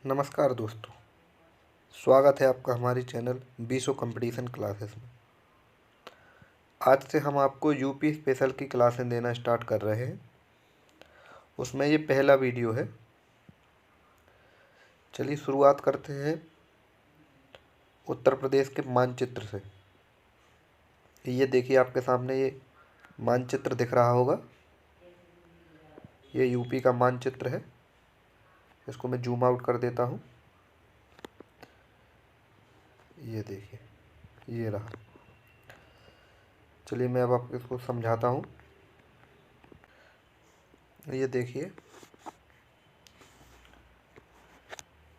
नमस्कार दोस्तों, स्वागत है आपका हमारी चैनल बीसो कंपटीशन क्लासेस में। आज से हम आपको यूपी स्पेशल की क्लासें देना स्टार्ट कर रहे हैं। उसमें ये पहला वीडियो है। चलिए शुरुआत करते हैं उत्तर प्रदेश के मानचित्र से। ये देखिए आपके सामने ये मानचित्र दिख रहा होगा। ये यूपी का मानचित्र है। इसको मैं जूम आउट कर देता हूँ। ये देखिए, ये रहा। चलिए मैं अब आपको इसको समझाता हूँ। ये देखिए,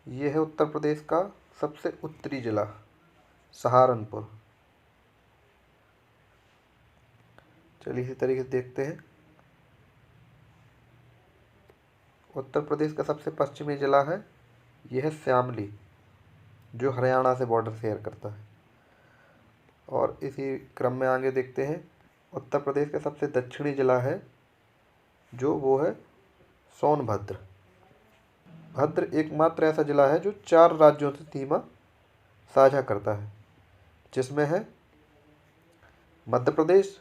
ये है उत्तर प्रदेश का सबसे उत्तरी जिला सहारनपुर। चलिए इसी तरीके से देखते हैं। उत्तर प्रदेश का सबसे पश्चिमी जिला है, यह है श्यामली, जो हरियाणा से बॉर्डर शेयर करता है। और इसी क्रम में आगे देखते हैं, उत्तर प्रदेश का सबसे दक्षिणी जिला है जो वो है सोनभद्र। भद्र एकमात्र ऐसा जिला है जो 4 राज्यों से सीमा साझा करता है, जिसमें है मध्य प्रदेश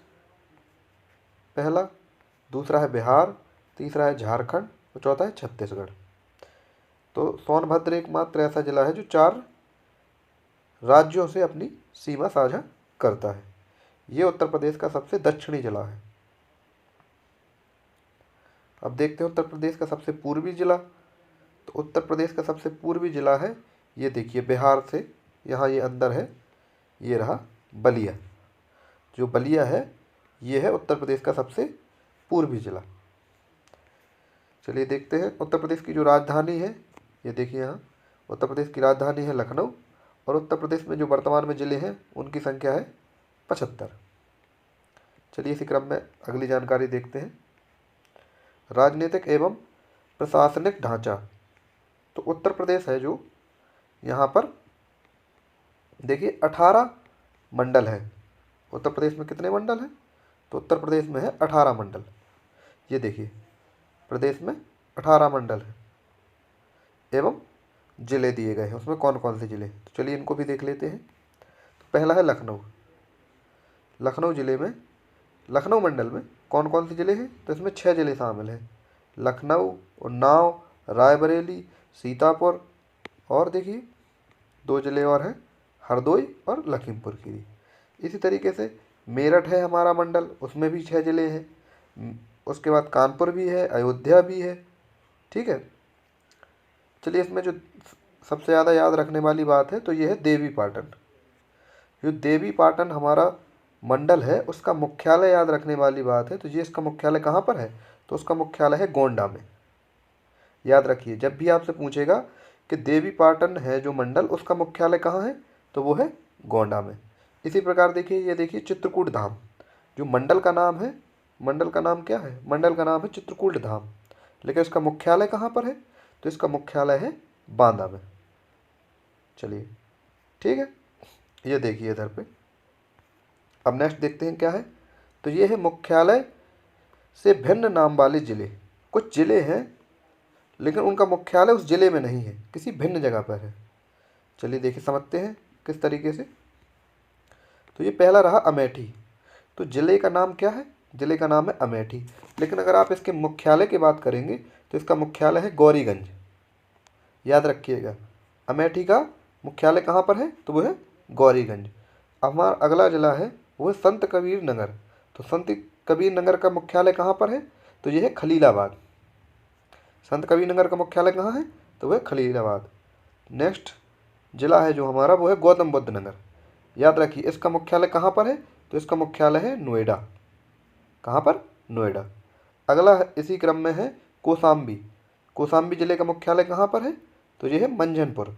पहला, दूसरा है बिहार, तीसरा है झारखंड और चौथा है छत्तीसगढ़। तो सोनभद्र एकमात्र ऐसा जिला है जो 4 राज्यों से अपनी सीमा साझा करता है। ये उत्तर प्रदेश का सबसे दक्षिणी जिला है। अब देखते हैं उत्तर प्रदेश का सबसे पूर्वी जिला। तो उत्तर प्रदेश का सबसे पूर्वी जिला है, ये देखिए बिहार से यहाँ ये अंदर है, ये रहा बलिया। जो बलिया है ये है उत्तर प्रदेश का सबसे पूर्वी जिला। चलिए देखते हैं उत्तर प्रदेश की जो राजधानी है, ये देखिए यहाँ उत्तर प्रदेश की राजधानी है लखनऊ। और उत्तर प्रदेश में जो वर्तमान में ज़िले हैं उनकी संख्या है 75। चलिए इसी क्रम में अगली जानकारी देखते हैं। राजनीतिक एवं प्रशासनिक ढांचा। तो उत्तर प्रदेश है जो यहाँ पर देखिए 18 मंडल है। उत्तर प्रदेश में कितने मंडल हैं? तो उत्तर प्रदेश में है 18 मंडल। ये देखिए प्रदेश में 18 मंडल है एवं ज़िले दिए गए हैं। उसमें कौन कौन से ज़िले हैं तो चलिए इनको भी देख लेते हैं। तो पहला है लखनऊ। लखनऊ ज़िले में, लखनऊ मंडल में कौन कौन से ज़िले हैं? तो इसमें 6 ज़िले शामिल हैं, लखनऊ, उन्नाव, रायबरेली, सीतापुर और देखिए 2 ज़िले और हैं, हरदोई और लखीमपुर खीरी। इसी तरीके से मेरठ है हमारा मंडल, उसमें भी 6 ज़िले हैं। उसके बाद कानपुर भी है, अयोध्या भी है। ठीक है। चलिए इसमें जो सबसे ज़्यादा याद रखने वाली बात है तो ये है देवी पाटन। जो देवी पाटन हमारा मंडल है उसका मुख्यालय याद रखने वाली बात है। तो ये इसका मुख्यालय कहाँ पर है? तो उसका मुख्यालय है गोंडा में। याद रखिए, जब भी आपसे पूछेगा कि देवी पाटन है जो मंडल, उसका मुख्यालय कहाँ है, तो वो है गोंडा में। इसी प्रकार देखिए, ये देखिए चित्रकूट धाम, जो मंडल का नाम है। मंडल का नाम क्या है? मंडल का नाम है चित्रकूट धाम। लेकिन इसका मुख्यालय कहाँ पर है? तो इसका मुख्यालय है बांदा में। चलिए ठीक है, ये देखिए इधर पे। अब नेक्स्ट देखते हैं क्या है। तो ये है मुख्यालय से भिन्न नाम वाले ज़िले। कुछ ज़िले हैं लेकिन उनका मुख्यालय उस ज़िले में नहीं है, किसी भिन्न जगह पर है। चलिए देखिए समझते हैं किस तरीके से। तो ये पहला रहा अमेठी। तो ज़िले का नाम क्या है? ज़िले का नाम है अमेठी। लेकिन अगर आप इसके मुख्यालय की बात करेंगे तो इसका मुख्यालय है गौरीगंज। याद रखिएगा, अमेठी का मुख्यालय कहाँ पर है? तो वो है गौरीगंज। अब हमारा अगला जिला है वो है संत कबीर नगर। तो संत कबीर नगर का मुख्यालय कहाँ पर है? तो ये है खलीलाबाद। संत कबीर नगर का मुख्यालय कहाँ है? तो वह खलीलाबाद। नेक्स्ट जिला है जो हमारा वो है गौतम बुद्ध नगर। याद रखिए इसका मुख्यालय कहाँ पर है? तो इसका मुख्यालय है नोएडा। कहाँ पर? नोएडा। अगला इसी क्रम में है कौशाम्बी। कौशाम्बी जिले का मुख्यालय कहाँ पर है? तो ये है मंझनपुर।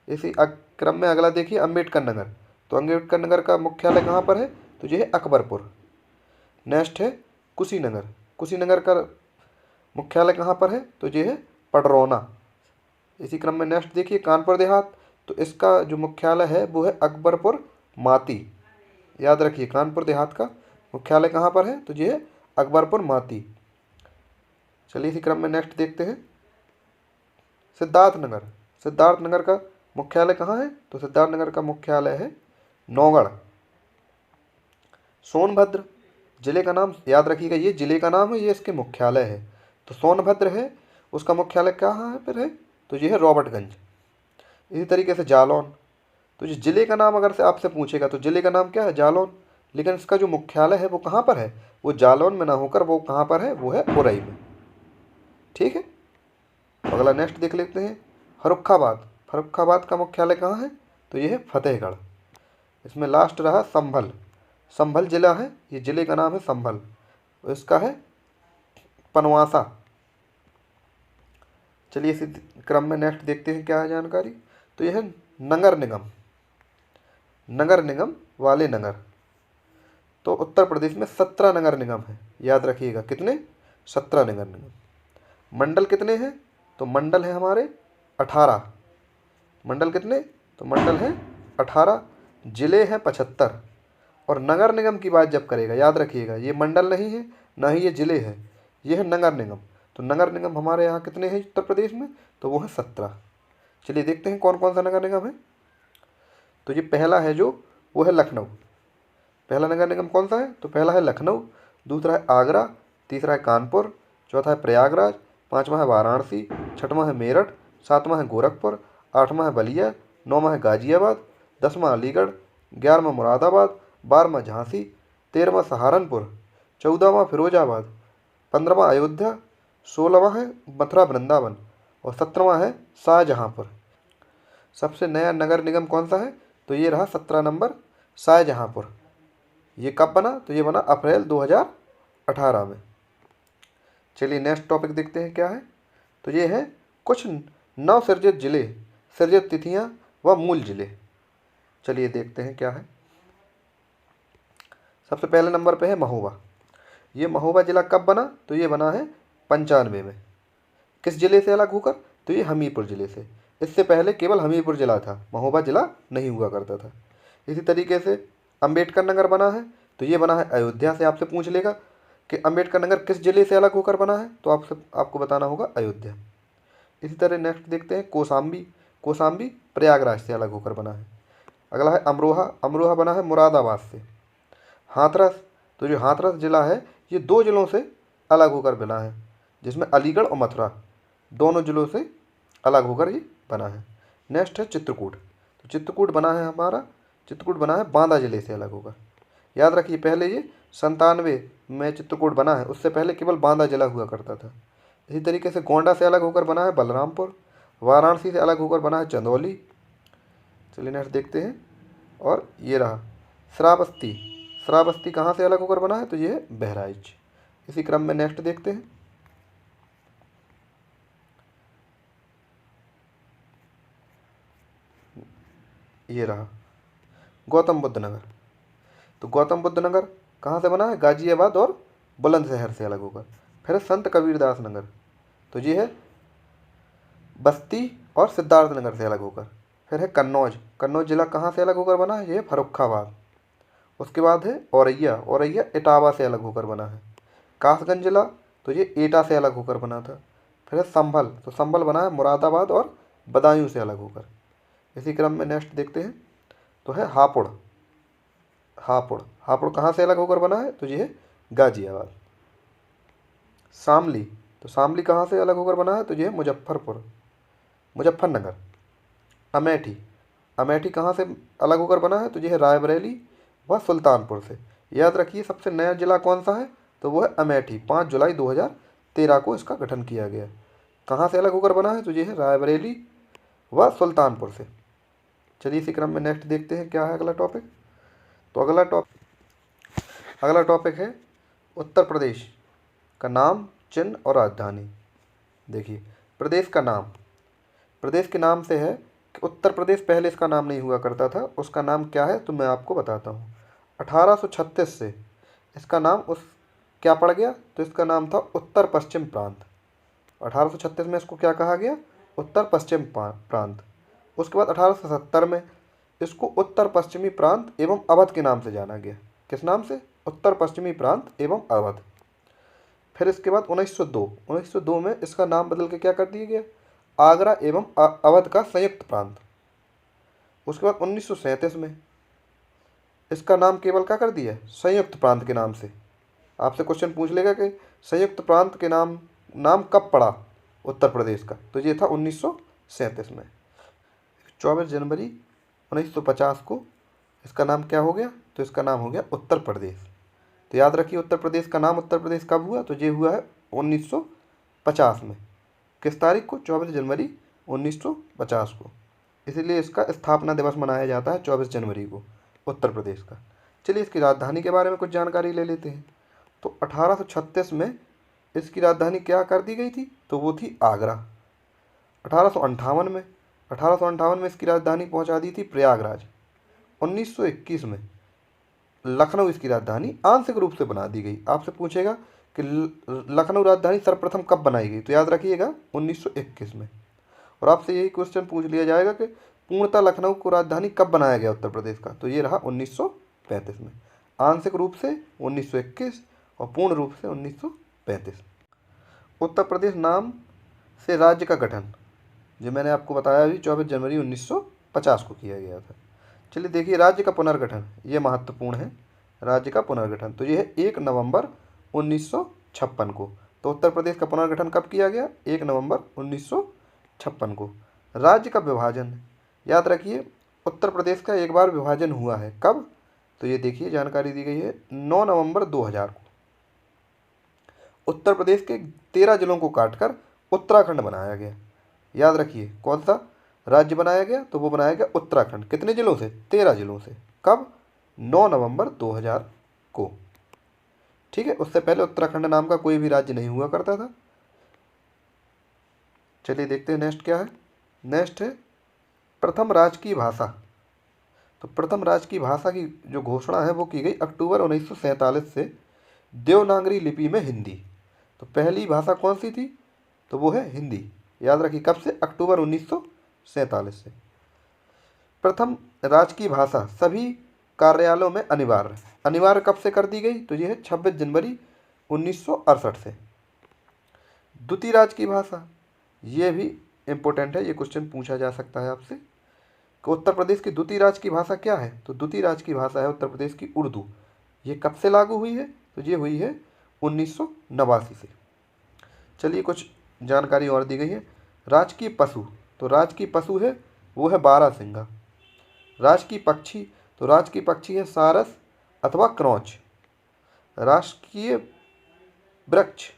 इसी क्रम में अगला देखिए अम्बेडकर नगर। तो अम्बेडकर नगर का मुख्यालय कहाँ पर है? तो ये है अकबरपुर। नेक्स्ट है कुशीनगर। कुशीनगर का मुख्यालय कहाँ पर है? तो ये है पडरौना। इसी क्रम में नेक्स्ट देखिए कानपुर देहात। तो इसका जो मुख्यालय है वो है अकबरपुर माती। याद रखिए कानपुर देहात का मुख्यालय कहाँ पर है? तो ये है अकबरपुर माती। चलिए इसी क्रम में नेक्स्ट देखते हैं सिद्धार्थनगर। सिद्धार्थनगर का मुख्यालय कहाँ है? तो सिद्धार्थनगर का मुख्यालय है नौगढ़। सोनभद्र जिले का नाम याद रखिएगा, ये जिले का नाम है, ये इसके मुख्यालय है। तो सोनभद्र है, उसका मुख्यालय कहाँ है फिर है? तो ये है रॉबर्टगंज। इसी तरीके से जालौन, तो जिस जिले का नाम अगर से आपसे पूछेगा तो जिले का नाम क्या है? जालौन। लेकिन इसका जो मुख्यालय है वो कहाँ पर है? वो जालौन में ना होकर वो कहाँ पर है? वो है उरई में। ठीक है, तो अगला नेक्स्ट देख लेते हैं। फर्रुखाबाद। फर्रुखाबाद का मुख्यालय कहाँ है? तो ये है फतेहगढ़। इसमें लास्ट रहा संभल। संभल जिला है, ये जिले का नाम है संभल, इसका है पनवासा। चलिए इसी क्रम में नेक्स्ट देखते हैं क्या है जानकारी। तो यह है नगर निगम। नगर निगम वाले नगर। तो उत्तर प्रदेश में 17 नगर निगम है, याद रखिएगा। कितने? 17 नगर निगम। मंडल कितने हैं? तो मंडल है हमारे 18। मंडल कितने? तो मंडल है 18। जिले हैं 75। और नगर निगम की बात जब करेगा, याद रखिएगा, ये मंडल नहीं है, ना ही ये जिले है, ये है नगर निगम। तो नगर निगम हमारे यहाँ कितने हैं उत्तर प्रदेश में? तो वो है 17। चलिए देखते हैं कौन कौन सा नगर निगम है। तो ये पहला है जो, वो है लखनऊ। पहला नगर निगम कौन सा है? तो पहला है लखनऊ, दूसरा है आगरा, तीसरा है कानपुर, चौथा है प्रयागराज, पाँचवा है वाराणसी, छठवां है मेरठ, सातवां है गोरखपुर, आठवां है बलिया, नौवां है गाजियाबाद, 10वां अलीगढ़, 11वां मुरादाबाद, 12वां झांसी, 13वां सहारनपुर, 14वां फिरोजाबाद, 15वां अयोध्या, 16वां है मथुरा वृंदावन और 17वां है शाहजहाँपुर। सबसे नया नगर निगम कौन सा है? तो ये रहा 17 नंबर, शाहजहाँपुर। ये कब बना? तो ये बना अप्रैल 2018 में। चलिए नेक्स्ट टॉपिक देखते हैं क्या है। तो ये है कुछ नवसृजित जिले, सृजित तिथियां व मूल जिले। चलिए देखते हैं क्या है। सबसे पहले नंबर पे है महोबा। ये महोबा जिला कब बना? तो ये बना है 95 में। किस जिले से अलग होकर? तो ये हमीरपुर जिले से। इससे पहले केवल हमीरपुर जिला था, महोबा जिला नहीं हुआ करता था। इसी तरीके से अंबेडकर नगर बना है, तो ये बना है अयोध्या से। आपसे पूछ लेगा कि अंबेडकर नगर किस जिले से अलग होकर बना है, तो आपको बताना होगा अयोध्या। इसी तरह नेक्स्ट देखते हैं कौशाम्बी। कौशाम्बी प्रयागराज से अलग होकर बना है। अगला है अमरोहा। अमरोहा बना है मुरादाबाद से। हाथरस, तो जो हाथरस जिला है ये 2 जिलों से अलग होकर बना है, जिसमें अलीगढ़ और मथुरा दोनों जिलों से अलग होकर ये बना है। नेक्स्ट है चित्रकूट। तो चित्रकूट बना है हमारा, चित्रकूट बना है बांदा जिले से अलग होकर। याद रखिए पहले ये 97 में चित्रकूट बना है, उससे पहले केवल बांदा जिला हुआ करता था। इसी तरीके से गोंडा से अलग होकर बना है बलरामपुर। वाराणसी से अलग होकर बना है चंदौली। चलिए नेक्स्ट देखते हैं। और ये रहा श्रावस्ती। श्रावस्ती कहाँ से अलग होकर बना है? तो ये है बहराइच। इसी क्रम में नेक्स्ट देखते हैं। ये रहा गौतम बुद्ध नगर। तो गौतम बुद्ध नगर कहाँ से बना है? गाजियाबाद और बुलंदशहर से अलग होकर। फिर है संत कबीरदास नगर, तो ये है बस्ती और सिद्धार्थ नगर से अलग होकर। फिर है कन्नौज। कन्नौज जिला कहाँ से अलग होकर बना है? ये है फर्रुखाबाद। उसके बाद है औरैया। औरैया इटावा से अलग होकर बना है। कासगंज जिला, तो ये एटा से अलग होकर बना था। फिर है संभल। तो संभल बना है मुरादाबाद और बदायूं से अलग होकर। इसी क्रम में नेक्स्ट देखते हैं। तो है हापुड़। हापुड़, हापुड़ कहाँ से अलग होकर बना है? तो ये है गाजियाबाद। शामली। तो शामली कहाँ से अलग होकर बना है? तो ये है मुजफ्फरनगर। अमेठी। अमेठी कहाँ से अलग होकर बना है? तो ये है रायबरेली व सुल्तानपुर से। याद रखिए सबसे नया जिला कौन सा है? तो वो है अमेठी। 5 जुलाई 2013 को इसका गठन किया गया। कहाँ से अलग होकर बना है? तो ये है रायबरेली व सुल्तानपुर से। चलिए इसी क्रम में नेक्स्ट देखते हैं क्या है अगला टॉपिक। तो अगला टॉपिक है उत्तर प्रदेश का नाम, चिन्ह और राजधानी। देखिए प्रदेश का नाम, प्रदेश के नाम से है कि उत्तर प्रदेश पहले इसका नाम नहीं हुआ करता था। उसका नाम क्या है? तो मैं आपको बताता हूँ। 1836 से इसका नाम क्या पड़ गया? तो इसका नाम था उत्तर पश्चिम प्रांत। 1836 में इसको क्या कहा गया? उत्तर पश्चिम प्रांत। उसके बाद 1870 में इसको उत्तर पश्चिमी प्रांत एवं अवध के नाम से जाना गया। किस नाम से? उत्तर पश्चिमी प्रांत एवं अवध। फिर इसके बाद 1902 में इसका नाम बदल के क्या कर दिया गया? आगरा एवं अवध का संयुक्त प्रांत। उसके बाद 1937 में इसका नाम केवल क्या कर दिया, संयुक्त प्रांत के नाम से। आपसे क्वेश्चन पूछ लेगा कि संयुक्त प्रांत के नाम कब पड़ा उत्तर प्रदेश का, तो ये था 1937 में। 24 जनवरी 1950 को इसका नाम क्या हो गया, तो इसका नाम हो गया उत्तर प्रदेश। तो याद रखिए उत्तर प्रदेश का नाम उत्तर प्रदेश कब हुआ, तो ये हुआ है 1950 में। किस तारीख को, 24 जनवरी 1950 को। इसीलिए इसका स्थापना दिवस मनाया जाता है 24 जनवरी को उत्तर प्रदेश का। चलिए इसकी राजधानी के बारे में कुछ जानकारी ले लेते हैं। तो 1836 में इसकी राजधानी क्या कर दी गई थी, तो वो थी आगरा। 1858 में इसकी राजधानी पहुंचा दी थी प्रयागराज। 1921 में लखनऊ इसकी राजधानी आंशिक रूप से बना दी गई। आपसे पूछेगा कि लखनऊ राजधानी सर्वप्रथम कब बनाई गई, तो याद रखिएगा 1921 में। और आपसे यही क्वेश्चन पूछ लिया जाएगा कि पूर्णतः लखनऊ को राजधानी कब बनाया गया उत्तर प्रदेश का, तो ये रहा 1935 में। आंशिक रूप से 1921 और पूर्ण रूप से 1935। उत्तर प्रदेश नाम से राज्य का गठन, जो मैंने आपको बताया अभी, 24 जनवरी 1950 को किया गया था। चलिए देखिए राज्य का पुनर्गठन, ये महत्वपूर्ण है। राज्य का पुनर्गठन तो ये है 1 नवंबर 1956 को। तो उत्तर प्रदेश का पुनर्गठन कब किया गया, 1 नवंबर 1956 को। राज्य का विभाजन, याद रखिए उत्तर प्रदेश का एक बार विभाजन हुआ है, कब, तो ये देखिए जानकारी दी गई है 9 नवंबर 2000 को। उत्तर प्रदेश के 13 जिलों को काटकर उत्तराखंड बनाया गया। याद रखिए कौन सा राज्य बनाया गया, तो वो बनाया गया उत्तराखंड। कितने जिलों से, 13 जिलों से। कब, 9 नवंबर 2000 को। ठीक है, उससे पहले उत्तराखंड नाम का कोई भी राज्य नहीं हुआ करता था। चलिए देखते हैं नेक्स्ट क्या है। नेक्स्ट है प्रथम राजकीय भाषा। तो प्रथम राजकीय भाषा की जो घोषणा है वो की गई अक्टूबर 1947 से देवनागरी लिपि में हिंदी। तो पहली भाषा कौन सी थी, तो वो है हिंदी। याद रखिए कब से, अक्टूबर 1947 से। प्रथम राजकीय भाषा सभी कार्यालयों में अनिवार्य कब से कर दी गई, तो ये है 26 जनवरी 1968 से। द्वितीय राजकीय भाषा, ये भी इम्पोर्टेंट है, ये क्वेश्चन पूछा जा सकता है आपसे कि उत्तर प्रदेश की द्वितीय राजकीय भाषा क्या है, तो द्वितीय राजकीय भाषा है उत्तर प्रदेश की उर्दू। ये कब से लागू हुई है, तो ये हुई है 1989 से। चलिए कुछ जानकारी और दी गई है। राजकीय पशु, तो राजकीय पशु है वो है बारहसिंगा। राजकीय पक्षी, तो राजकीय पक्षी है सारस अथवा क्रौच। राजकीय वृक्ष,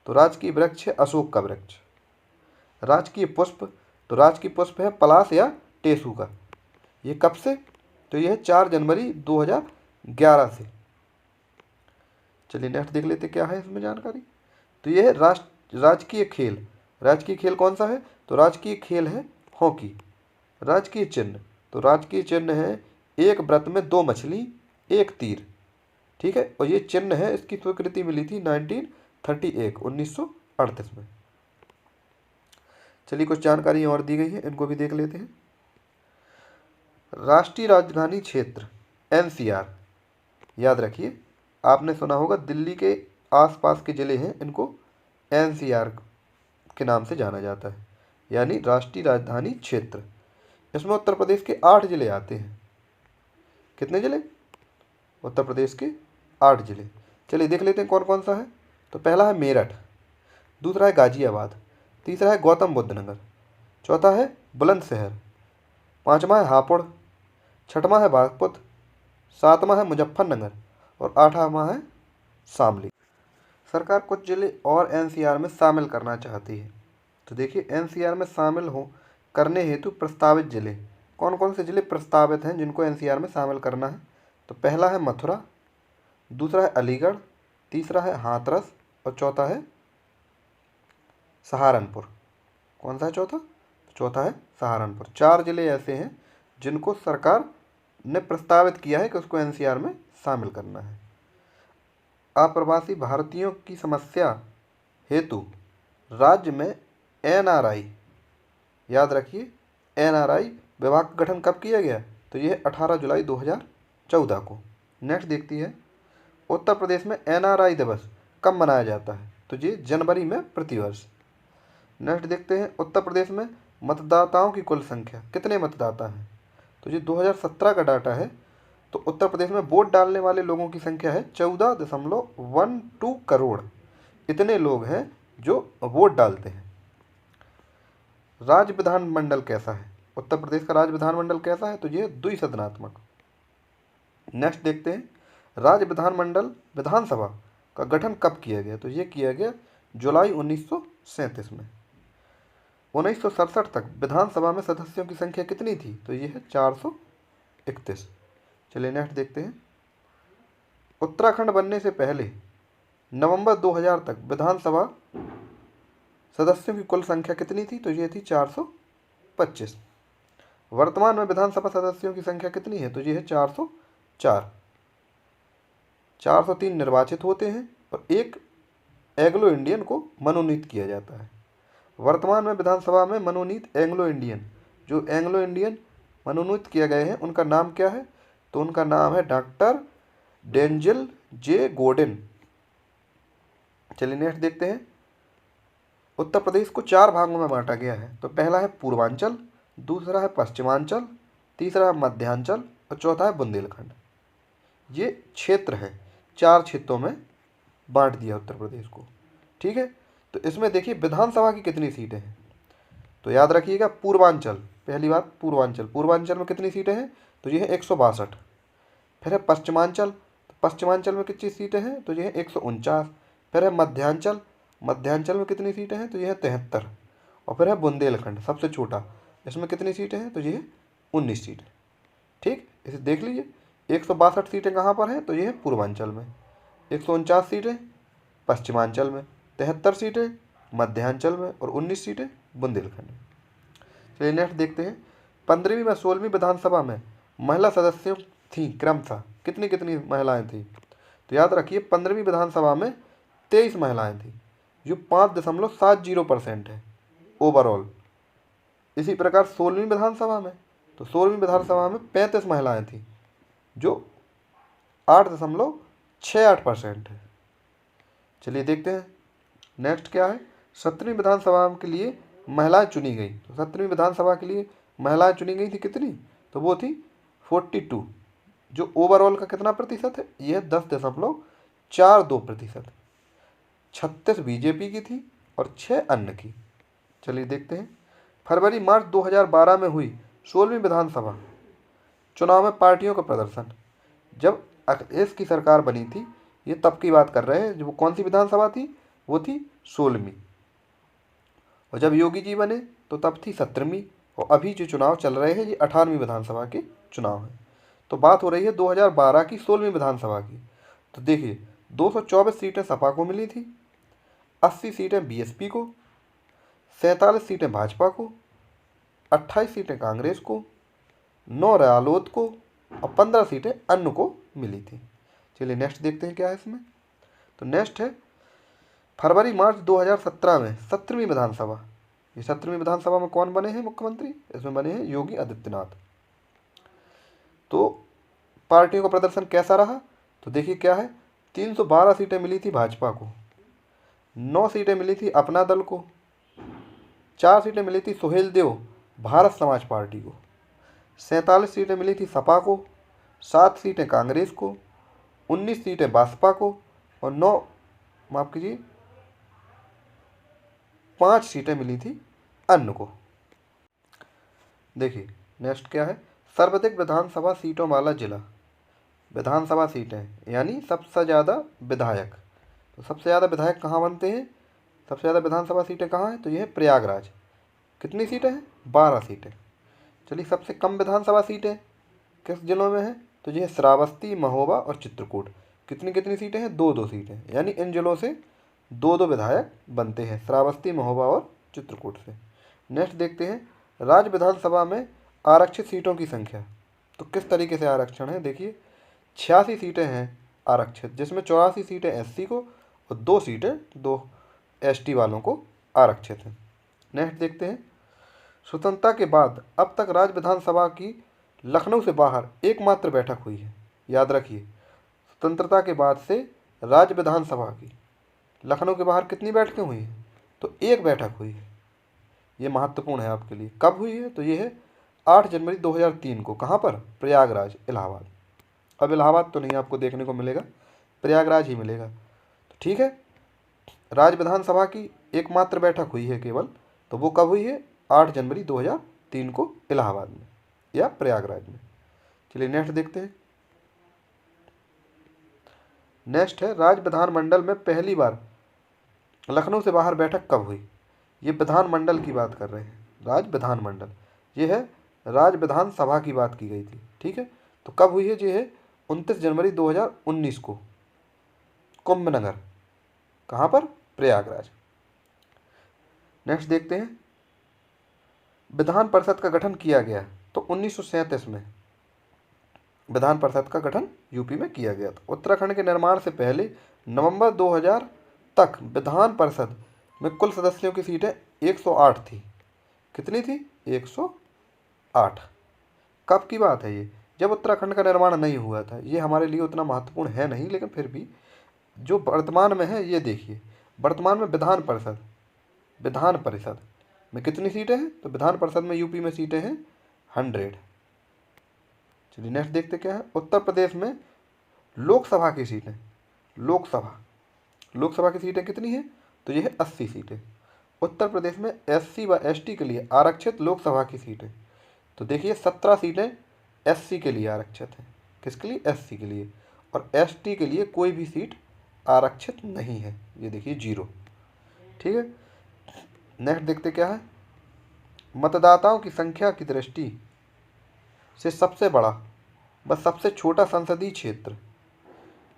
तो राजकीय वृक्ष है अशोक का वृक्ष। राजकीय पुष्प, तो राजकीय पुष्प है पलाश या टेसू का। ये कब से, तो यह है 4 जनवरी 2011 से। चलिए नेक्स्ट देख लेते क्या है इसमें जानकारी। तो यह है राजकीय खेल। राजकीय खेल कौन सा है, तो राजकीय खेल है हॉकी। राजकीय चिन्ह, तो राजकीय चिन्ह है एक व्रत में 2 मछली 1 तीर। ठीक है, और ये चिन्ह है, इसकी स्वीकृति मिली थी 1938 में। चलिए कुछ जानकारी और दी गई है, इनको भी देख लेते हैं। राष्ट्रीय राजधानी क्षेत्र एनसीआर, याद रखिए आपने सुना होगा दिल्ली के आसपास के ज़िले हैं, इनको एनसीआर के नाम से जाना जाता है, यानी राष्ट्रीय राजधानी क्षेत्र। इसमें उत्तर प्रदेश के 8 ज़िले आते हैं। कितने ज़िले, उत्तर प्रदेश के 8 ज़िले। चलिए देख लेते हैं कौन कौन सा है। तो पहला है मेरठ, दूसरा है गाजियाबाद, तीसरा है गौतम बुद्ध नगर, चौथा है बुलंदशहर, पाँचवा है हापुड़, छठवां है बागपत, सातवां है मुजफ्फरनगर और 8वां है शामली। सरकार कुछ ज़िले और एनसीआर में शामिल करना चाहती है। तो देखिए एनसीआर में शामिल हो करने हेतु प्रस्तावित ज़िले कौन कौन से ज़िले प्रस्तावित हैं जिनको एनसीआर में शामिल करना है। तो पहला है मथुरा, दूसरा है अलीगढ़, तीसरा है हाथरस और चौथा है सहारनपुर। कौन सा है चौथा, चौथा है सहारनपुर। 4 ज़िले ऐसे हैं जिनको सरकार ने प्रस्तावित किया है कि उसको एनसीआर में शामिल करना है। अप्रवासी भारतीयों की समस्या हेतु राज्य में एनआरआई, याद रखिए एनआरआई विभाग का गठन कब किया गया, तो यह 18 जुलाई 2014 को। नेक्स्ट देखती है उत्तर प्रदेश में एनआरआई दिवस कब मनाया जाता है, तो ये जनवरी में प्रतिवर्ष। नेक्स्ट देखते हैं उत्तर प्रदेश में मतदाताओं की कुल संख्या, कितने मतदाता हैं। तो ये 2017 का डाटा है। तो उत्तर प्रदेश में वोट डालने वाले लोगों की संख्या है 14.12 करोड़। इतने लोग हैं जो वोट डालते हैं। राज्य विधानमंडल कैसा है, उत्तर प्रदेश का राज्य विधानमंडल कैसा है, तो ये द्विसदनात्मक। नेक्स्ट देखते हैं राज्य विधानमंडल विधानसभा का गठन कब किया गया, तो ये किया गया जुलाई 1937 में। 1967 तक विधानसभा में सदस्यों की संख्या कितनी थी, तो ये है 431। चलिए नेक्स्ट देखते हैं उत्तराखंड बनने से पहले नवंबर 2000 तक विधानसभा सदस्यों की कुल संख्या कितनी थी, तो ये थी 425। वर्तमान में विधानसभा सदस्यों की संख्या कितनी है, तो ये है 404। 403 निर्वाचित होते हैं और एक एंग्लो इंडियन को मनोनीत किया जाता है। वर्तमान में विधानसभा में मनोनीत एंग्लो इंडियन, जो एंग्लो इंडियन मनोनीत किए गए हैं उनका नाम क्या है, तो उनका नाम है डॉक्टर डेंजल जे गोडेन। चलिए नेक्स्ट देखते हैं उत्तर प्रदेश को 4 भागों में बांटा गया है। तो पहला है पूर्वांचल, दूसरा है पश्चिमांचल, तीसरा है मध्यांचल और चौथा है बुंदेलखंड। ये क्षेत्र है, 4 क्षेत्रों में बांट दिया उत्तर प्रदेश को। ठीक है, तो इसमें देखिए विधानसभा की कितनी सीटें हैं, तो याद रखिएगा पूर्वांचल, पहली बात पूर्वांचल में कितनी सीटें हैं, तो ये है 162। फिर है पश्चिमांचल, तो पश्चिमांचल में कितनी सीटें हैं, तो ये है 149। फिर है मध्यांचल में कितनी सीटें हैं, तो ये है 73। और फिर है बुंदेलखंड सबसे छोटा, इसमें कितनी सीटें हैं, तो ये है 19 सीटें। ठीक, इसे देख लीजिए 162 सीटें कहाँ पर हैं, तो ये है पूर्वांचल में, 149 सीटें पश्चिमांचल में, 73 सीटें मध्यांचल में और 19 सीटें बुंदेलखंड में। चलिए नेक्स्ट देखते हैं 15वीं व 16वीं विधानसभा में महिला सदस्यों थी क्रमशः कितनी कितनी महिलाएं थी, तो याद रखिए 15वीं विधानसभा में 23 महिलाएं थी, जो 5.70% है ओवरऑल। इसी प्रकार 16वीं विधानसभा में, तो 16वीं विधानसभा में 35 महिलाएं थी, जो 8.68% है। चलिए देखते हैं नेक्स्ट क्या है 17वीं विधानसभा के लिए महिलाएं चुनी गई। तो 17वीं विधानसभा के लिए महिलाएं चुनी गई थी कितनी, तो वो थी 42, जो ओवरऑल का कितना प्रतिशत है, यह 10.42%। 36 बीजेपी की थी और 6 अन्य की। चलिए देखते हैं फरवरी मार्च 2012 में हुई 16वीं विधानसभा चुनाव में पार्टियों का प्रदर्शन। जब अखिलेश की सरकार बनी थी, ये तब की बात कर रहे हैं, जो कौन सी विधानसभा थी, वो थी 16वीं। और जब योगी जी बने तो तब थी 17वीं। और अभी जो चुनाव चल रहे हैं ये 18वीं विधानसभा के चुनाव हैं। तो बात हो रही है 2012 की 16वीं विधानसभा की। तो देखिए 224 सीटें सपा को मिली थी, 80 सीटें बीएसपी को, 47 सीटें भाजपा को, 28 सीटें कांग्रेस को, 9 रालोद को और 15 सीटें अन्य को मिली थी। चलिए नेक्स्ट देखते हैं क्या है इसमें। तो नेक्स्ट है फरवरी मार्च 2017 में 17वीं विधानसभा। ये 17वीं विधानसभा में कौन बने हैं मुख्यमंत्री, इसमें बने हैं योगी आदित्यनाथ। तो पार्टियों का प्रदर्शन कैसा रहा, तो देखिए क्या है 312 सीटें मिली थी भाजपा को, 9 सीटें मिली थी अपना दल को, 4 सीटें मिली थी सुहेलदेव भारत समाज पार्टी को, 47 सीटें मिली थी सपा को, 7 सीटें कांग्रेस को, 19 सीटें बसपा को और 5 सीटें मिली थी अन्य को। देखिए नेक्स्ट क्या है सर्वाधिक विधानसभा सीटों वाला जिला। विधानसभा सीटें यानी सबसे ज़्यादा विधायक। तो सबसे ज़्यादा विधायक कहाँ बनते हैं, सबसे ज़्यादा विधानसभा सीटें कहाँ हैं, तो ये है प्रयागराज। कितनी सीटें हैं, 12 सीटें। चलिए सबसे कम विधानसभा सीटें किस जिलों में हैं, तो ये है श्रावस्ती, महोबा और चित्रकूट। कितनी कितनी सीटें हैं, 2-2 सीटें, यानी इन जिलों से 2-2 विधायक बनते हैं, श्रावस्ती, महोबा और चित्रकूट से। नेक्स्ट देखते हैं राज्य विधानसभा में आरक्षित सीटों की संख्या। तो किस तरीके से आरक्षण है, देखिए 86 सीटें हैं आरक्षित, जिसमें 84 सीटें एससी को और 2 सीटें 2 एसटी वालों को आरक्षित हैं। नेक्स्ट देखते हैं स्वतंत्रता के बाद अब तक राज्य विधानसभा की लखनऊ से बाहर एकमात्र बैठक हुई है। याद रखिए स्वतंत्रता के बाद से राज्य विधानसभा की लखनऊ के बाहर कितनी बैठकें हुई हैं, तो एक बैठक हुई है, ये महत्वपूर्ण है आपके लिए। कब हुई है? तो ये है 8 जनवरी 2003 को। कहाँ पर? प्रयागराज, इलाहाबाद। अब इलाहाबाद तो नहीं आपको देखने को मिलेगा, प्रयागराज ही मिलेगा। तो ठीक है, राज्य विधानसभा की एकमात्र बैठक हुई है केवल, तो वो कब हुई है? 8 जनवरी 2003 को इलाहाबाद में या प्रयागराज में। चलिए नेक्स्ट देखते हैं। नेक्स्ट है, राज्य विधानमंडल में पहली बार लखनऊ से बाहर बैठक कब हुई? ये विधानमंडल की बात कर रहे हैं, राज्य विधानमंडल। ये है राज्य विधानसभा की बात की गई थी, ठीक है। तो कब हुई है? ये है 29 जनवरी 2019 को, कुंभनगर। कहाँ पर? प्रयागराज। नेक्स्ट देखते हैं, विधान परिषद का गठन किया गया तो 1937 में विधान परिषद का गठन यूपी में किया गया था। उत्तराखंड के निर्माण से पहले नवंबर 2000 तक विधान परिषद में कुल सदस्यों की सीटें 108 थी। कितनी थी? 108। कब की बात है ये? जब उत्तराखंड का निर्माण नहीं हुआ था। ये हमारे लिए उतना महत्वपूर्ण है नहीं, लेकिन फिर भी जो वर्तमान में है ये देखिए। वर्तमान में विधान परिषद में कितनी सीटें हैं? तो विधान परिषद में यूपी में सीटें हैं 100। चलिए नेक्स्ट देखते क्या है। उत्तर प्रदेश में लोकसभा की सीटें, लोकसभा की सीटें कितनी हैं? तो ये है 80 सीटें। उत्तर प्रदेश में SC व ST के लिए आरक्षित लोकसभा की सीटें, तो देखिए 17 सीटें SC के लिए आरक्षित हैं। किसके लिए? SC के लिए। और ST के लिए कोई भी सीट आरक्षित नहीं है, ये देखिए 0। ठीक है, नेक्स्ट देखते क्या है। मतदाताओं की संख्या की दृष्टि से सबसे बड़ा व सबसे छोटा संसदीय क्षेत्र,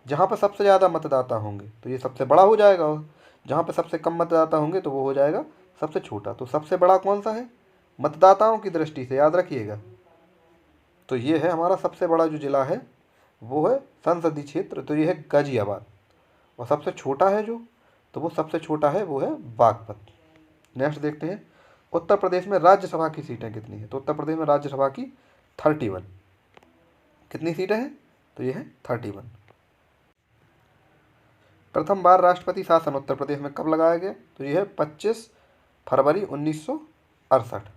जहाँ पर सबसे ज़्यादा मतदाता होंगे तो ये सबसे बड़ा हो जाएगा, और जहाँ पर सबसे कम मतदाता होंगे तो वो हो जाएगा सबसे छोटा। तो सबसे बड़ा कौन सा है? मतदाताओं की दृष्टि से, याद रखिएगा। तो ये है हमारा सबसे बड़ा जो जिला है वो है संसदीय क्षेत्र, तो ये है गाजियाबाद। और सबसे छोटा है जो, तो वो सबसे छोटा है वो है बागपत। नेक्स्ट देखते हैं, उत्तर प्रदेश में राज्यसभा की सीटें कितनी हैं? तो उत्तर प्रदेश में राज्यसभा की 31। कितनी सीटें हैं? तो ये है 31। प्रथम बार राष्ट्रपति शासन उत्तर प्रदेश में कब लगाया गया? तो ये है 25 फरवरी 1968।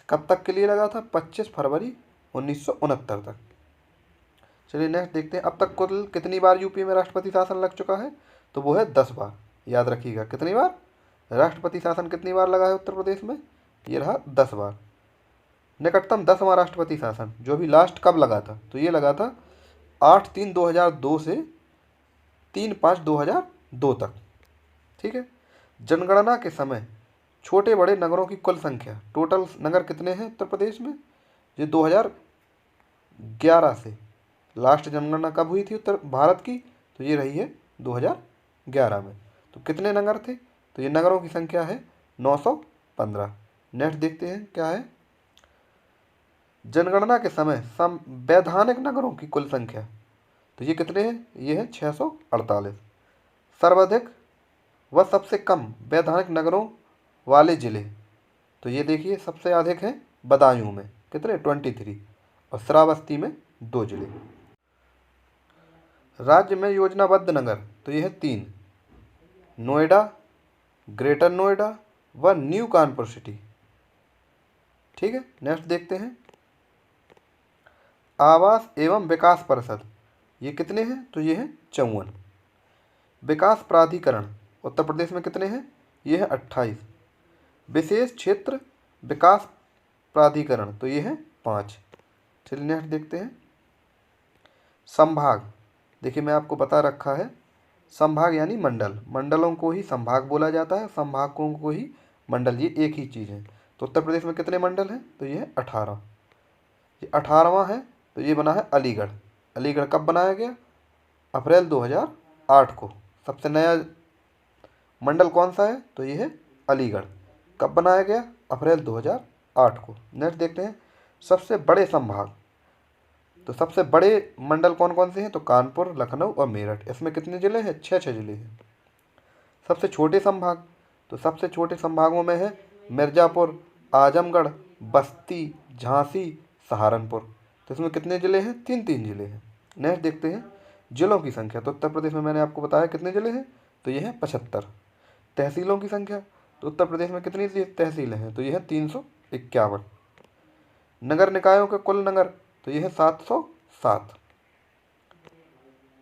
कब तक के लिए लगा था? 25 फरवरी 1969 तक। चलिए नेक्स्ट देखते हैं, अब तक कुल कितनी बार यूपी में राष्ट्रपति शासन लग चुका है? तो वो है 10 बार। याद रखिएगा, कितनी बार राष्ट्रपति शासन कितनी बार लगा है उत्तर प्रदेश में? ये रहा 10 बार। निकटतम 10वां राष्ट्रपति शासन जो अभी लास्ट कब लगा था? तो ये लगा था 8/3/2002 से 3/5/2002 तक। ठीक है, जनगणना के समय छोटे बड़े नगरों की कुल संख्या, टोटल नगर कितने हैं उत्तर प्रदेश में? ये 2011 से लास्ट जनगणना कब हुई थी उत्तर भारत की? तो ये रही है 2011 में। तो कितने नगर थे? तो ये नगरों की संख्या है 915। नेक्स्ट देखते हैं क्या है। जनगणना के समय वैधानिक नगरों की कुल संख्या, तो ये कितने हैं? ये है 648। सर्वाधिक व सबसे कम वैधानिक नगरों वाले जिले, तो ये देखिए सबसे अधिक है बदायूं में, कितने? 23। और श्रावस्ती में 2 जिले। राज्य में योजनाबद्ध नगर, तो ये है 3, नोएडा, ग्रेटर नोएडा व न्यू कानपुर सिटी। ठीक है, नेक्स्ट देखते हैं, आवास एवं विकास परिषद, ये कितने हैं? तो ये है 54। विकास प्राधिकरण उत्तर प्रदेश में कितने हैं? ये है 28। विशेष क्षेत्र विकास प्राधिकरण, तो ये है 5। चलिए नेक्स्ट देखते हैं, संभाग। देखिए मैं आपको बता रखा है, संभाग यानी मंडल, मंडलों को ही संभाग बोला जाता है, संभागों को ही मंडल, ये एक ही चीज़ है। तो उत्तर प्रदेश में कितने मंडल हैं? तो ये है 18। ये 18वां है, तो ये बना है अलीगढ़। अलीगढ़ कब बनाया गया? अप्रैल 2008 को। सबसे नया मंडल कौन सा है? तो ये है अलीगढ़। कब बनाया गया? अप्रैल 2008 को। नेक्स्ट देखते हैं, सबसे बड़े संभाग, तो सबसे बड़े मंडल कौन कौन से हैं? तो कानपुर, लखनऊ और मेरठ। इसमें कितने ज़िले हैं? 6 जिले हैं। सबसे छोटे संभाग, तो सबसे छोटे संभागों में है मिर्ज़ापुर, आजमगढ़, बस्ती, झांसी, सहारनपुर। तो इसमें कितने ज़िले हैं? 3 ज़िले हैं। नेक्स्ट देखते हैं, जिलों की संख्या। तो उत्तर प्रदेश में मैंने आपको बताया कितने ज़िले हैं? तो ये हैं 75। तहसीलों की संख्या, तो तो उत्तर प्रदेश में कितनी तहसीलें हैं? तो ये है 351। नगर निकायों के कुल नगर, तो ये है 707।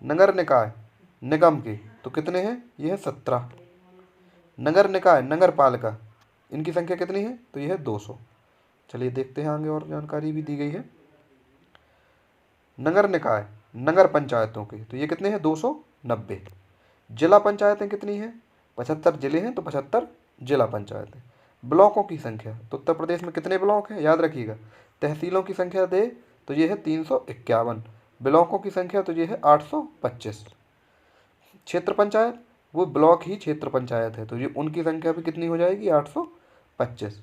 नगर निकाय निगम के तो कितने हैं? ये है 17। नगर निकाय नगर पालिका इनकी संख्या कितनी है? तो ये है 200। चलिए देखते हैं आगे और जानकारी भी दी गई है। नगर निकाय नगर पंचायतों के तो ये कितने हैं? 290। जिला पंचायतें कितनी हैं? 75 जिले हैं तो 75 जिला पंचायतें। ब्लॉकों की संख्या तो उत्तर प्रदेश में कितने ब्लॉक हैं? याद रखिएगा। तहसीलों की संख्या दे तो ये है 351। ब्लॉकों की संख्या तो ये है 825। क्षेत्र पंचायत वो ब्लॉक ही क्षेत्र पंचायत है तो ये उनकी संख्या भी कितनी हो जाएगी? 825।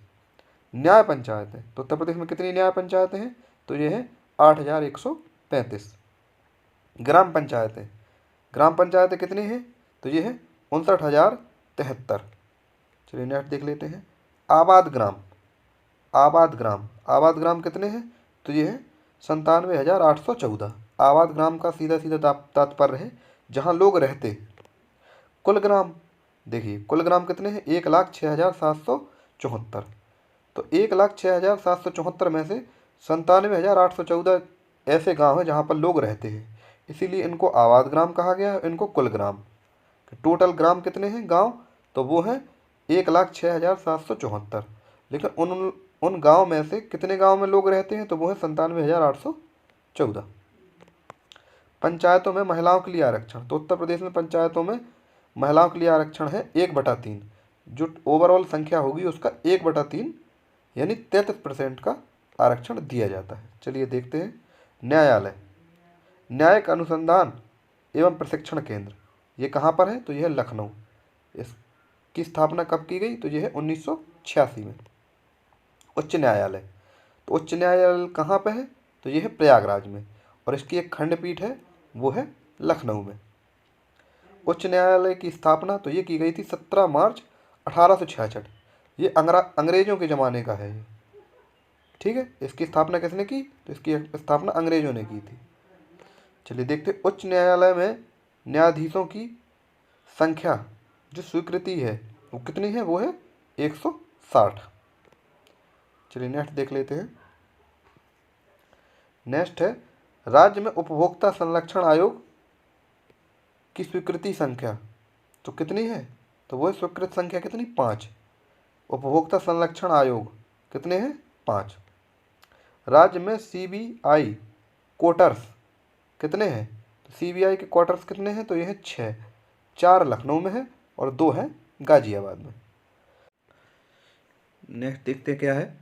न्याय पंचायतें तो उत्तर प्रदेश में कितनी न्याय पंचायतें हैं? तो ये है 8135। ग्राम पंचायतें कितनी हैं? तो ये है 59,073। चलिए नेक्स्ट देख लेते हैं। आबाद ग्राम कितने हैं? तो ये है 97,814। आबाद ग्राम का सीधा सीधा तात्पर्य है जहाँ लोग रहते। कुल ग्राम देखिए, कुल ग्राम कितने हैं? 1,06,774। तो 1,06,774 में से 97,814 ऐसे गांव हैं जहाँ पर लोग रहते हैं, इसीलिए इनको आबाद ग्राम कहा गया है, इनको कुल ग्राम। टोटल ग्राम कितने हैं गांव? तो वो हैं 1,06,774। लेकिन उन गांव में से कितने गांव में लोग रहते हैं? तो वो है 97,814। पंचायतों में महिलाओं के लिए आरक्षण तो उत्तर प्रदेश में पंचायतों में महिलाओं के लिए आरक्षण है 1/3। जो ओवरऑल संख्या होगी उसका 1/3 यानी 33% का आरक्षण दिया जाता है। चलिए देखते हैं। न्यायालय न्यायिक अनुसंधान एवं प्रशिक्षण केंद्र ये कहाँ पर है? तो यह है लखनऊ। इसकी स्थापना कब की गई? तो यह है 1986 में। उच्च न्यायालय तो उच्च न्यायालय कहाँ पर है? तो यह है प्रयागराज में, और इसकी एक खंडपीठ है वो है लखनऊ में। उच्च न्यायालय की स्थापना तो ये की गई थी 17 मार्च 1866। ये अंग्रेजों के ज़माने का है। ठीक है, इसकी स्थापना किसने की? तो इसकी स्थापना अंग्रेजों ने की थी। चलिए देखते। उच्च न्यायालय में न्यायाधीशों की संख्या जो स्वीकृति है वो कितनी है? वो है 160। चलिए नेक्स्ट देख लेते हैं। नेक्स्ट है राज्य में उपभोक्ता संरक्षण आयोग की स्वीकृति संख्या तो कितनी है? तो वो है स्वीकृत संख्या कितनी? 5। उपभोक्ता संरक्षण आयोग कितने हैं? 5। राज्य में CBI क्वार्टर्स कितने हैं? तो CBI के क्वार्टर्स कितने हैं? तो ये है 6। 4 लखनऊ में है और 2 है गाजियाबाद में। नेक्स्ट देखते क्या है।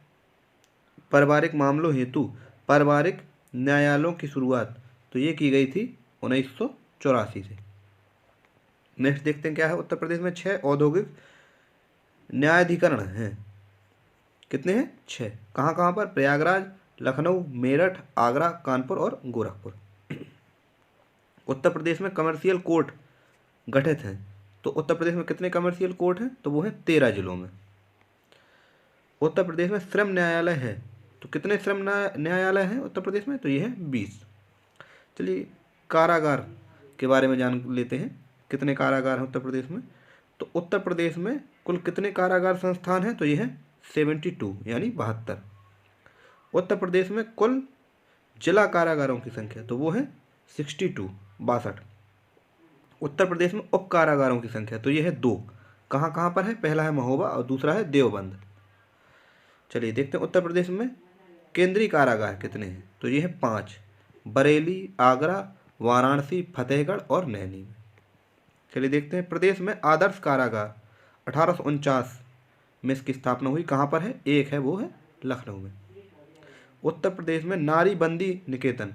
पारिवारिक मामलों हेतु पारिवारिक न्यायालयों की शुरुआत तो ये की गई थी 1984 से। नेक्स्ट देखते हैं क्या है। उत्तर प्रदेश में 6 औद्योगिक न्यायाधिकरण हैं। कितने हैं? 6। कहाँ कहाँ पर? प्रयागराज, लखनऊ, मेरठ, आगरा, कानपुर और गोरखपुर। उत्तर प्रदेश में कमर्शियल कोर्ट गठित हैं। तो उत्तर प्रदेश में कितने कमर्शियल कोर्ट हैं? तो वो है 13 जिलों में। उत्तर प्रदेश में श्रम न्यायालय है तो कितने श्रम न्यायालय हैं उत्तर प्रदेश में? तो ये है 20। चलिए कारागार के बारे में जान लेते हैं। कितने कारागार हैं उत्तर प्रदेश में? तो उत्तर प्रदेश में कुल कितने कारागार संस्थान हैं? तो ये है 72 यानी 72। उत्तर प्रदेश में कुल जिला कारागारों की संख्या तो वो है 62 62। उत्तर प्रदेश में उप कारागारों की संख्या तो ये है 2। कहाँ कहाँ पर है? पहला है महोबा और दूसरा है देवबंद। चलिए देखते हैं उत्तर प्रदेश में केंद्रीय कारागार कितने हैं? तो ये है 5। बरेली, आगरा, वाराणसी, फतेहगढ़ और नैनी में। चलिए देखते हैं। प्रदेश में आदर्श कारागार 1849 में इसकी स्थापना हुई। कहाँ पर है? एक है वो है लखनऊ में। उत्तर प्रदेश में नारी बंदी निकेतन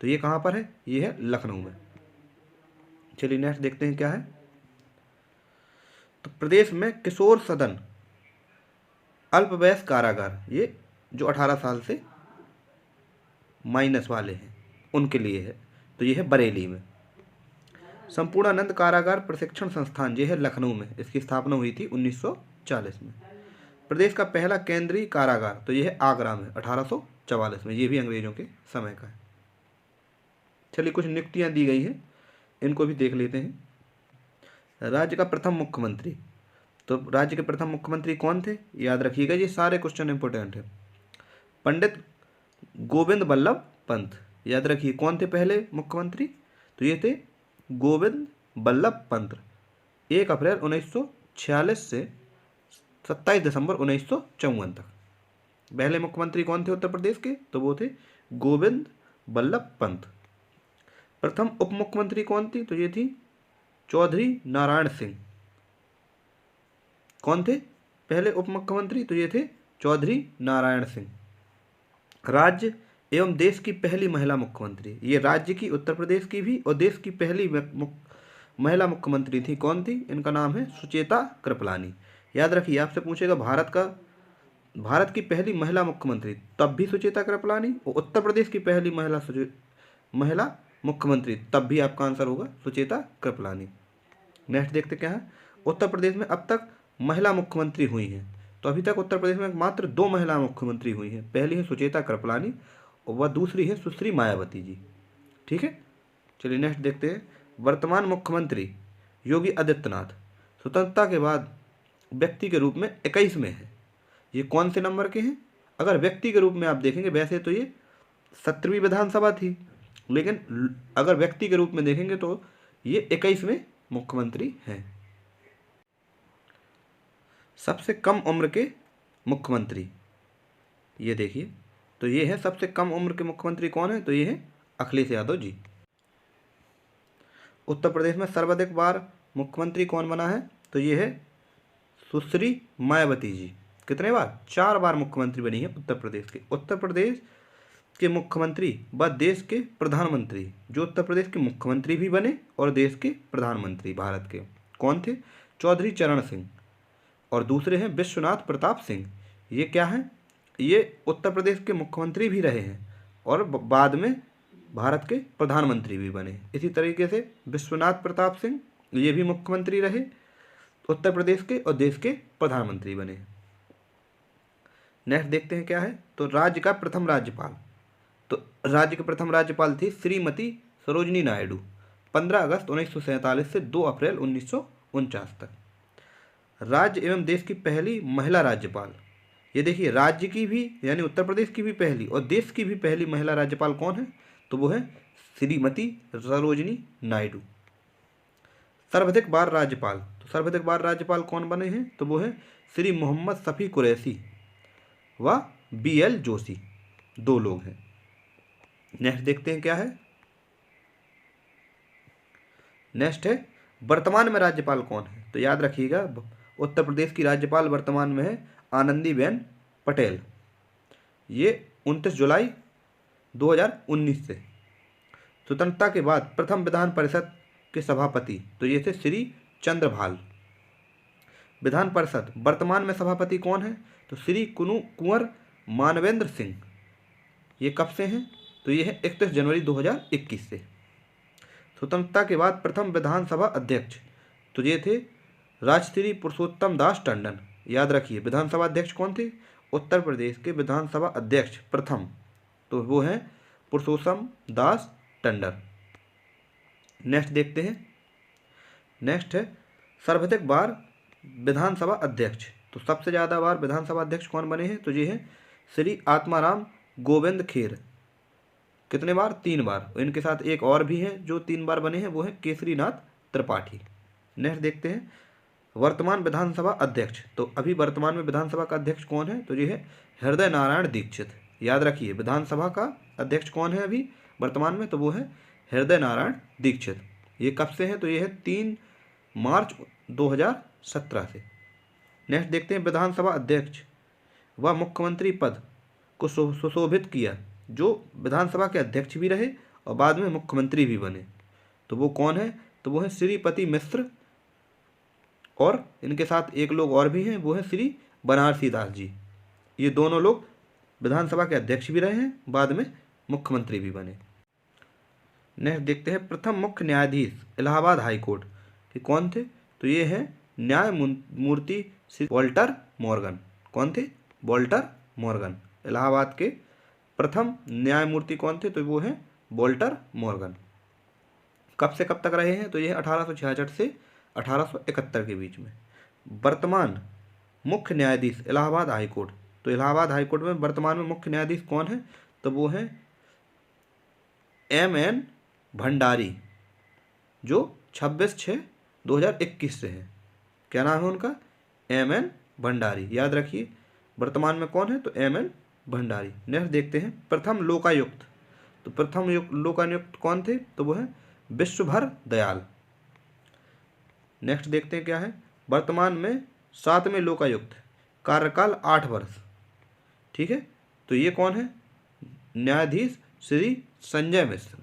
तो ये कहाँ पर है? ये है लखनऊ में। चलिए नेक्स्ट देखते हैं क्या है। तो प्रदेश में किशोर सदन अल्पवयस्क कारागार ये जो 18 साल से माइनस वाले हैं उनके लिए है तो ये है बरेली में। संपूर्णानंद कारागार प्रशिक्षण संस्थान ये है लखनऊ में। इसकी स्थापना हुई थी 1940 में। प्रदेश का पहला केंद्रीय कारागार तो ये है आगरा में 1844 में। ये भी अंग्रेजों के समय का है। चलिए कुछ नियुक्तियां दी गई हैं, इनको भी देख लेते हैं। राज्य का प्रथम मुख्यमंत्री तो राज्य के प्रथम मुख्यमंत्री कौन थे, याद रखिएगा, ये सारे क्वेश्चन इंपॉर्टेंट है। पंडित गोविंद बल्लभ पंत, याद रखिए कौन थे पहले मुख्यमंत्री, तो ये थे गोविंद बल्लभ पंत। 1 अप्रैल 1946 से 27 दिसंबर 1954 तक पहले मुख्यमंत्री कौन थे उत्तर प्रदेश के, तो वो थे गोविंद बल्लभ पंत। प्रथम उप मुख्यमंत्री कौन थी, तो ये थी चौधरी नारायण सिंह। कौन थे पहले उप मुख्यमंत्री, तो ये थे चौधरी नारायण सिंह। राज्य एवं देश की पहली महिला मुख्यमंत्री, ये राज्य की, उत्तर प्रदेश की भी और देश की पहली महिला मुख्यमंत्री थी, कौन थी, इनका नाम है सुचेता कृपलानी। याद रखिए, आपसे पूछेगा भारत की पहली महिला मुख्यमंत्री, तब भी सुचेता कृपलानी, और उत्तर प्रदेश की पहली महिला मुख्यमंत्री, तब भी आपका आंसर होगा सुचेता कृपलानी। नेक्स्ट देखते क्या है, उत्तर प्रदेश में अब तक महिला मुख्यमंत्री हुई हैं, तो अभी तक उत्तर प्रदेश में मात्र 2 महिला मुख्यमंत्री हुई हैं। पहली है सुचेता कृपलानी और वह दूसरी है सुश्री मायावती जी। ठीक है, चलिए नेक्स्ट देखते हैं। वर्तमान मुख्यमंत्री योगी आदित्यनाथ स्वतंत्रता के बाद व्यक्ति के रूप में 21वें हैं। ये कौन से नंबर के हैं, अगर व्यक्ति के रूप में आप देखेंगे, वैसे तो ये 17वीं विधानसभा थी, लेकिन अगर व्यक्ति के रूप में देखेंगे तो ये 21वें मुख्यमंत्री हैं। सबसे कम उम्र के मुख्यमंत्री, ये देखिए, तो ये है सबसे कम उम्र के मुख्यमंत्री कौन है, तो ये है अखिलेश यादव जी। उत्तर प्रदेश में सर्वाधिक बार मुख्यमंत्री कौन बना है, तो ये है सुश्री मायावती जी। कितने बार, 4 बार मुख्यमंत्री बनी है उत्तर प्रदेश के। उत्तर प्रदेश के मुख्यमंत्री व देश के प्रधानमंत्री, जो उत्तर प्रदेश के मुख्यमंत्री भी बने और देश के प्रधानमंत्री भारत के, कौन थे, चौधरी चरण सिंह, और दूसरे हैं विश्वनाथ प्रताप सिंह। ये क्या है, ये उत्तर प्रदेश के मुख्यमंत्री भी रहे हैं और बाद में भारत के प्रधानमंत्री भी बने। इसी तरीके से विश्वनाथ प्रताप सिंह ये भी मुख्यमंत्री रहे उत्तर प्रदेश के और देश के प्रधानमंत्री बने। नेक्स्ट देखते हैं क्या है, तो राज्य का प्रथम राज्यपाल, तो राज्य के प्रथम राज्यपाल थी श्रीमती सरोजनी नायडू, 15 अगस्त 1947 से 2 अप्रैल 1949 तक। राज्य एवं देश की पहली महिला राज्यपाल, ये देखिए, राज्य की भी यानी उत्तर प्रदेश की भी पहली और देश की भी पहली महिला राज्यपाल कौन है, तो वो है श्रीमती सरोजनी नायडू। सर्वाधिक बार राज्यपाल, तो सर्वाधिक बार राज्यपाल कौन बने हैं, तो वो है श्री मोहम्मद शफी कुरैशी व BL जोशी, 2 लोग हैं। नेक्स्ट देखते हैं क्या है, नेक्स्ट है वर्तमान में राज्यपाल कौन है, तो याद रखिएगा, उत्तर प्रदेश की राज्यपाल वर्तमान में है आनंदीबेन पटेल। ये 29 जुलाई 2019 से। स्वतंत्रता के बाद प्रथम विधान परिषद के सभापति, तो ये थे श्री चंद्रभाल। विधान परिषद वर्तमान में सभापति कौन है, तो श्री कुंवर मानवेंद्र सिंह। ये कब से हैं, तो ये है 31 जनवरी 2021 से। स्वतंत्रता के बाद प्रथम विधानसभा अध्यक्ष, तो ये थे राजश्री पुरुषोत्तम दास टंडन। याद रखिए, विधानसभा अध्यक्ष कौन थे, उत्तर प्रदेश के विधानसभा अध्यक्ष प्रथम, तो वो हैं पुरुषोत्तम दास टंडन। नेक्स्ट देखते हैं, नेक्स्ट है सर्वाधिक बार विधानसभा अध्यक्ष, तो सबसे ज़्यादा बार विधानसभा अध्यक्ष कौन बने हैं, तो ये हैं श्री आत्माराम गोविंद खेर। कितने बार, 3 बार। इनके साथ एक और भी हैं जो 3 बार बने हैं, वो है केसरीनाथ त्रिपाठी। नेक्स्ट देखते हैं वर्तमान विधानसभा अध्यक्ष, तो अभी वर्तमान में विधानसभा का अध्यक्ष कौन है, तो ये है हृदय नारायण दीक्षित। याद रखिए, विधानसभा का अध्यक्ष कौन है अभी वर्तमान में, तो वो है हृदय नारायण दीक्षित। ये कब से है, तो ये है 3 मार्च 2017 से। नेक्स्ट देखते हैं विधानसभा अध्यक्ष व मुख्यमंत्री पद को सुशोभित किया जो विधानसभा के अध्यक्ष भी रहे और बाद में मुख्यमंत्री भी बने, तो वो कौन है, तो वो है श्रीपति मिश्र, और इनके साथ एक लोग और भी हैं, वो है श्री बनारसी दास जी। ये दोनों लोग विधानसभा के अध्यक्ष भी रहे हैं, बाद में मुख्यमंत्री भी बने। नेक्स्ट देखते हैं प्रथम मुख्य न्यायाधीश इलाहाबाद हाई कोर्ट के कौन थे, तो ये हैं न्यायमूर्ति श्री वॉल्टर मॉर्गन। कौन थे, वॉल्टर मॉर्गन। इलाहाबाद के प्रथम न्यायमूर्ति कौन थे, तो वो हैं वॉल्टर मॉर्गन। कब से कब तक रहे हैं, तो ये 1866 से 1871 के बीच में। वर्तमान मुख्य न्यायाधीश इलाहाबाद हाई कोर्ट, तो इलाहाबाद हाई कोर्ट में वर्तमान में मुख्य न्यायाधीश कौन है? तो वो है M.N. भंडारी, जो 26/6/2021 से है। क्या नाम है उनका? M.N. भंडारी, याद रखिए। वर्तमान में कौन है? तो M.N. भंडारी। नेक्स्ट देखते हैं प्रथम लोकायुक्त। तो प्रथम लोकायुक्त कौन थे? तो वो है विश्वभर दयाल। नेक्स्ट देखते हैं क्या है। वर्तमान में 7वें लोकायुक्त, कार्यकाल 8 वर्ष। ठीक है, तो ये कौन है? न्यायाधीश श्री संजय मिश्र।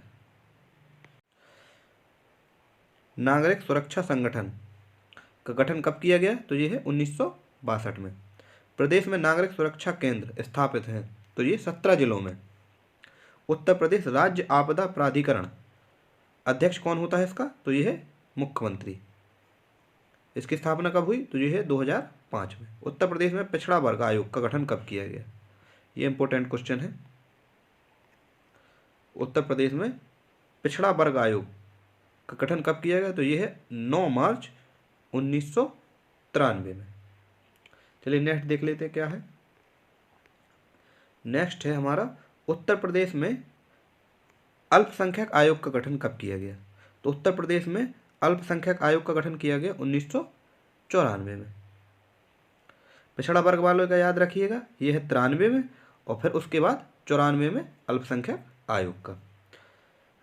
नागरिक सुरक्षा संगठन का गठन कब किया गया? तो ये है 1962 में। प्रदेश में नागरिक सुरक्षा केंद्र स्थापित हैं, तो ये 17 जिलों में। उत्तर प्रदेश राज्य आपदा प्राधिकरण, अध्यक्ष कौन होता है इसका? तो ये है मुख्यमंत्री। इसकी स्थापना कब हुई? तो ये है 2005 में। उत्तर प्रदेश में पिछड़ा वर्ग आयोग का गठन कब किया गया? ये इंपॉर्टेंट क्वेश्चन है। उत्तर प्रदेश में पिछड़ा वर्ग आयोग का गठन कब किया गया? तो ये है 9 मार्च 1993 में। चलिए नेक्स्ट देख लेते हैं क्या है। नेक्स्ट है हमारा उत्तर प्रदेश में अल्पसंख्यक आयोग का गठन कब किया गया? तो उत्तर प्रदेश में अल्पसंख्यक आयोग का गठन किया गया 1994 में। पिछड़ा वर्ग वालों का याद रखिएगा, ये है 93 में, और फिर उसके बाद 94 में अल्पसंख्यक आयोग का।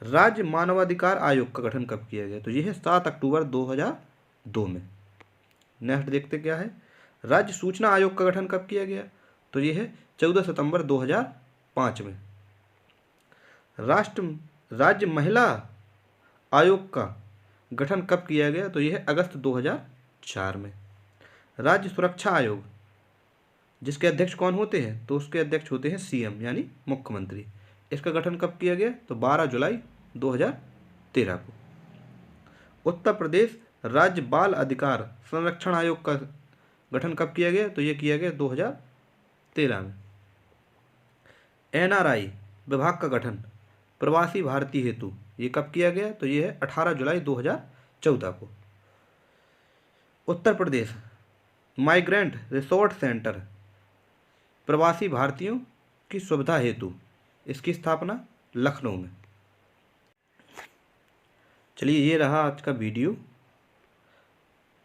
राज्य मानवाधिकार आयोग का गठन कब किया गया? तो यह है 7 अक्टूबर 2002 में। नेक्स्ट देखते क्या है। राज्य सूचना आयोग का गठन कब किया गया? तो यह है 14 सितंबर 2005 में। राज्य महिला आयोग का गठन कब किया गया? तो यह है अगस्त 2004 में। राज्य सुरक्षा आयोग, जिसके अध्यक्ष कौन होते हैं? तो उसके अध्यक्ष होते हैं CM यानी मुख्यमंत्री। इसका गठन कब किया गया? तो 12 जुलाई 2013 को। उत्तर प्रदेश राज्य बाल अधिकार संरक्षण आयोग का गठन कब किया गया? तो यह किया गया 2013 में। NRI विभाग का गठन प्रवासी भारतीय हेतु, ये कब किया गया? तो यह है 18 जुलाई 2014 को। Uttar Pradesh migrant resort centre प्रवासी भारतीयों की सुविधा हेतु, इसकी स्थापना लखनऊ में। चलिए ये रहा आज का वीडियो।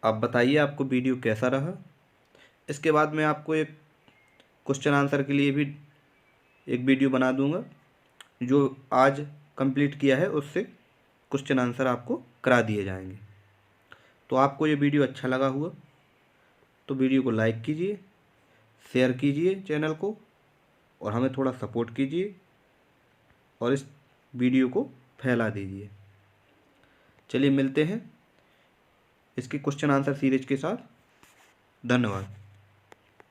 आप बताइए आपको वीडियो कैसा रहा। इसके बाद मैं आपको एक क्वेश्चन आंसर के लिए भी एक वीडियो बना दूंगा, जो आज कंप्लीट किया है उससे क्वेश्चन आंसर आपको करा दिए जाएंगे। तो आपको ये वीडियो अच्छा लगा हुआ तो वीडियो को लाइक कीजिए, शेयर कीजिए चैनल को, और हमें थोड़ा सपोर्ट कीजिए और इस वीडियो को फैला दीजिए। चलिए मिलते हैं इसके क्वेश्चन आंसर सीरीज के साथ। धन्यवाद।